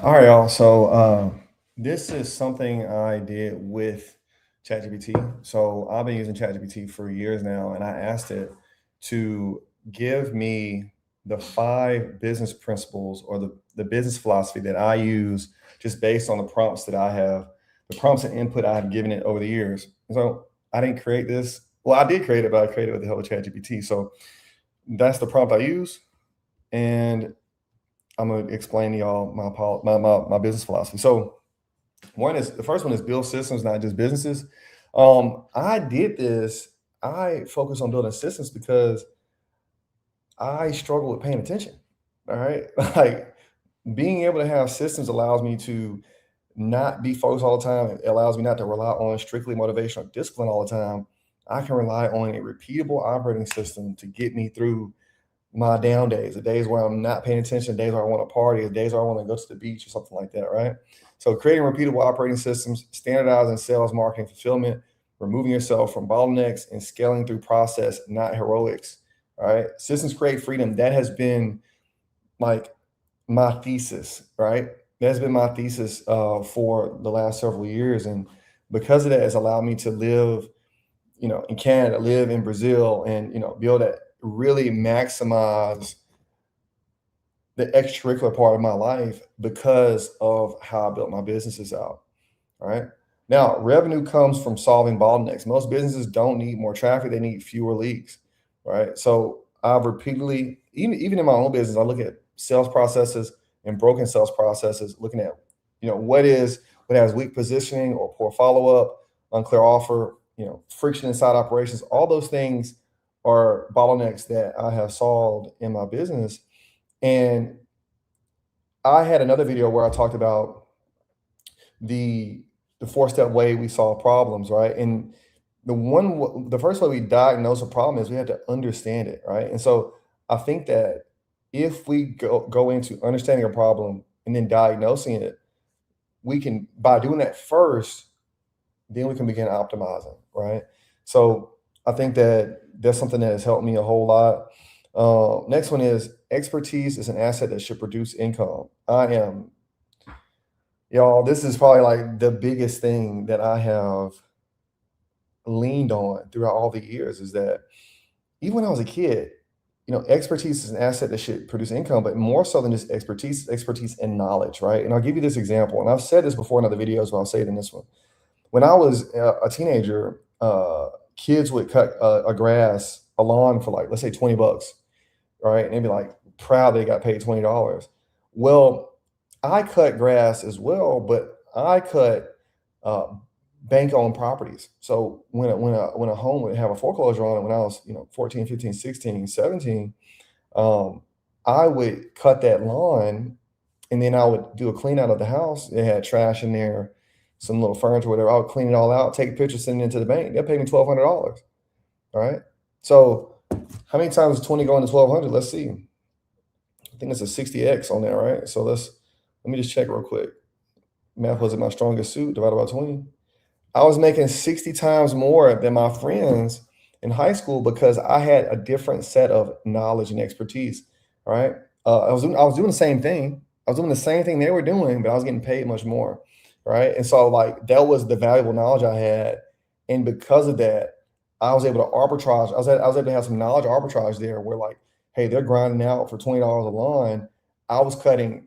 All right, y'all. This is something I did with ChatGPT. So I've been using ChatGPT for years now, and I asked it to give me the five business principles or the business philosophy that I use just based on the prompts that I have, the prompts and input I have given it over the years. So I didn't create this. Well, I did create it, but I created it with the help of ChatGPT. So that's the prompt I use. And I'm gonna explain to y'all my business philosophy. So the first one is build systems, not just businesses. I did this. I focus on building systems because I struggle with paying attention. All right, like being able to have systems allows me to not be focused all the time. It allows me not to rely on strictly motivational discipline all the time. I can rely on a repeatable operating system to get me through my down days, the days where I'm not paying attention, days where I want to party, the days where I want to go to the beach or something like that, right? So creating repeatable operating systems, standardizing sales, marketing, fulfillment, removing yourself from bottlenecks and scaling through process, not heroics. All right. Systems create freedom. That has been like my thesis, right? That's been my thesis for the last several years. And because of that, it's allowed me to live, in Canada, live in Brazil, and, be able to really maximize the extracurricular part of my life because of how I built my businesses out. All right. Now, revenue comes from solving bottlenecks. Most businesses don't need more traffic, they need fewer leads. Right. So I've repeatedly, even in my own business, I look at sales processes and broken sales processes, looking at, what has weak positioning or poor follow-up, unclear offer, friction inside operations. All those things are bottlenecks that I have solved in my business. And I had another video where I talked about the the four-step way we solve problems, right? And the first way we diagnose a problem is we have to understand it, right? And so I think that if we go into understanding a problem and then diagnosing it, we can, by doing that first, then we can begin optimizing, right? So I think that that's something that has helped me a whole lot. Next one is expertise is an asset that should produce income. Y'all, this is probably like the biggest thing that I have leaned on throughout all the years is that even when I was a kid, expertise is an asset that should produce income, but more so than just expertise and knowledge, right? And I'll give you this example. And I've said this before in other videos, but I'll say it in this one. When I was a teenager, kids would cut a lawn for, like, let's say 20 bucks, right? And they'd be like proud they got paid $20. Well, I cut grass as well, but I cut uh, bank-owned properties. So when a home would have a foreclosure on it when I was, 14, 15, 16, 17, um, I would cut that lawn and then I would do a clean out of the house. It had trash in there, some little furniture, whatever. I would clean it all out, take pictures, send it into the bank. They'll pay me $1,200. All right. So how many times is 20 going to 1,200? Let's see. I think it's a 60x on there, right? So let me just check real quick. Math wasn't my strongest suit, divided by 20. I was making 60 times more than my friends in high school because I had a different set of knowledge and expertise. All right. I was doing the same thing. I was doing the same thing they were doing, but I was getting paid much more. Right. And so, like, that was the valuable knowledge I had. And because of that, I was able to arbitrage. I was able to have some knowledge arbitrage there where, like, hey, they're grinding out for $20 a lawn. I was cutting,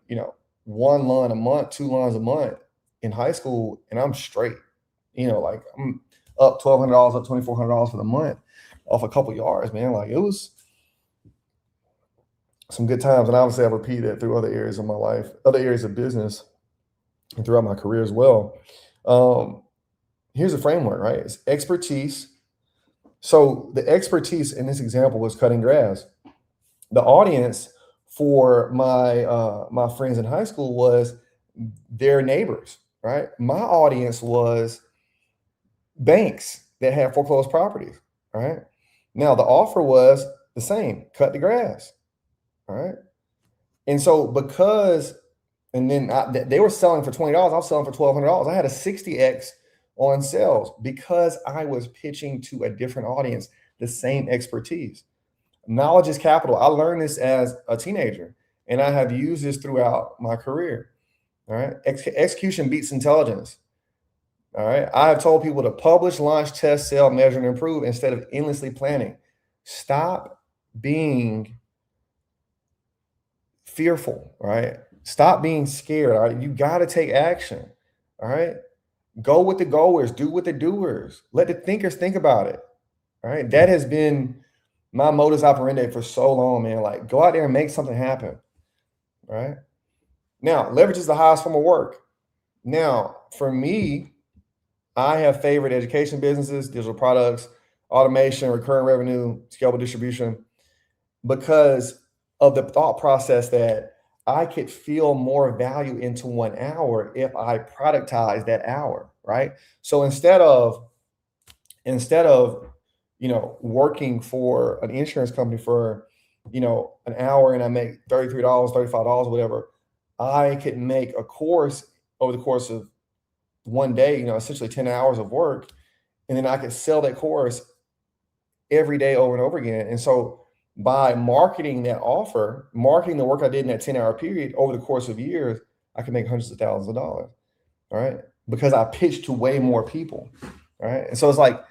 one lawn a month, two lawns a month in high school, and I'm straight. Like, I'm up $1,200, up $2,400 for the month off a couple yards, man. Like, it was some good times. And obviously, I repeated it through other areas of my life, other areas of business, and throughout my career as well. Um, Here's a framework, right? It's expertise. So the expertise in this example was cutting grass. The audience for my friends in high school was their neighbors, right? My audience was banks that had foreclosed properties, right? Now the offer was the same: cut the grass, all right? And so and then they were selling for $20, I was selling for $1,200. I had a 60x on sales because I was pitching to a different audience, the same expertise. Knowledge is capital. I learned this as a teenager, and I have used this throughout my career. All right. Execution beats intelligence. All right. I have told people to publish, launch, test, sell, measure, and improve instead of endlessly planning. Stop being fearful, right? Stop being scared. All right. You got to take action. All right. Go with the goers, do with the doers. Let the thinkers think about it. All right. That has been my modus operandi for so long, man. Like, go out there and make something happen. All right. Now, leverage is the highest form of work. Now, for me, I have favored education businesses, digital products, automation, recurring revenue, scalable distribution, because of the thought process that I could feel more value into 1 hour if I productize that hour, right? So instead of working for an insurance company for an hour and I make $33, $35, whatever, I could make a course over the course of one day, essentially 10 hours of work, and then I could sell that course every day over and over again. And so by marketing that offer, marketing the work I did in that 10-hour period over the course of years, I can make hundreds of thousands of dollars. All right. Because I pitched to way more people. All right. And so it's like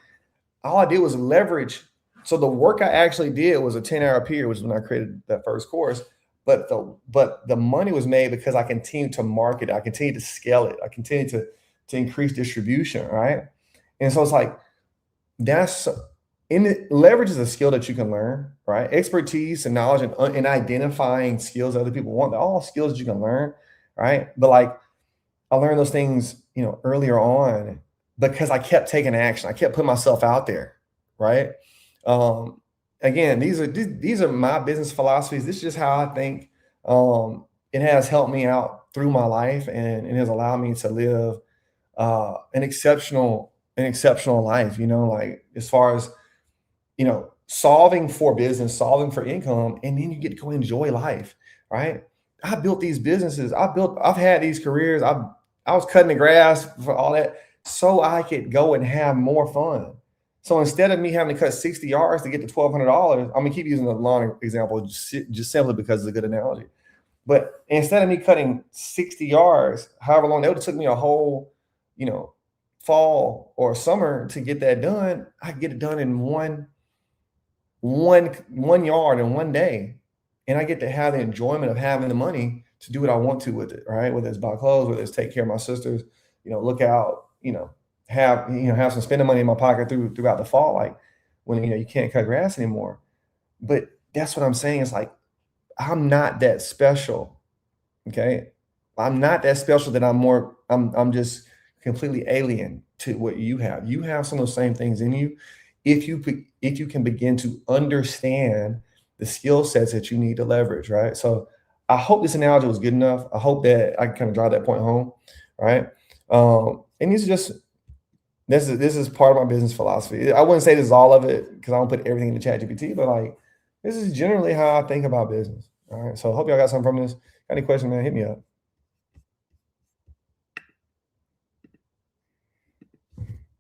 all I did was leverage. So the work I actually did was a 10-hour period, which is when I created that first course. But the money was made because I continued to market it. I continued to scale it. I continued to increase distribution. Right. And so it's like that's leverage is a skill that you can learn, right? Expertise and knowledge and identifying skills that other people want. They're all skills that you can learn, right? But like I learned those things, earlier on because I kept taking action. I kept putting myself out there, right? Um, Again, these are my business philosophies. This is just how I think. It has helped me out through my life and it has allowed me to live an exceptional life. Like as far as solving for business, solving for income, and then you get to go enjoy life, right? I built these businesses. I've had these careers. I was cutting the grass for all that so I could go and have more fun. So instead of me having to cut 60 yards to get to $1,200, I'm gonna keep using the lawn example just simply because it's a good analogy. But instead of me cutting 60 yards, however long, that would have took me a whole, fall or summer to get that done. I get it done in one yard in one day, and I get to have the enjoyment of having the money to do what I want to with it, right? Whether it's buy clothes, whether it's take care of my sisters, look out, have some spending money in my pocket throughout the fall, like when you can't cut grass anymore. But that's what I'm saying. It's like I'm not that special. Okay. I'm not that special that I'm just completely alien to what you have. You have some of those same things in you. If you can begin to understand the skill sets that you need to leverage, right? So I hope this analogy was good enough. I hope that I can kind of drive that point home, right? And this is part of my business philosophy. I wouldn't say this is all of it because I don't put everything into ChatGPT, but like this is generally how I think about business. All right. So I hope y'all got something from this. Got any questions, man? Hit me up.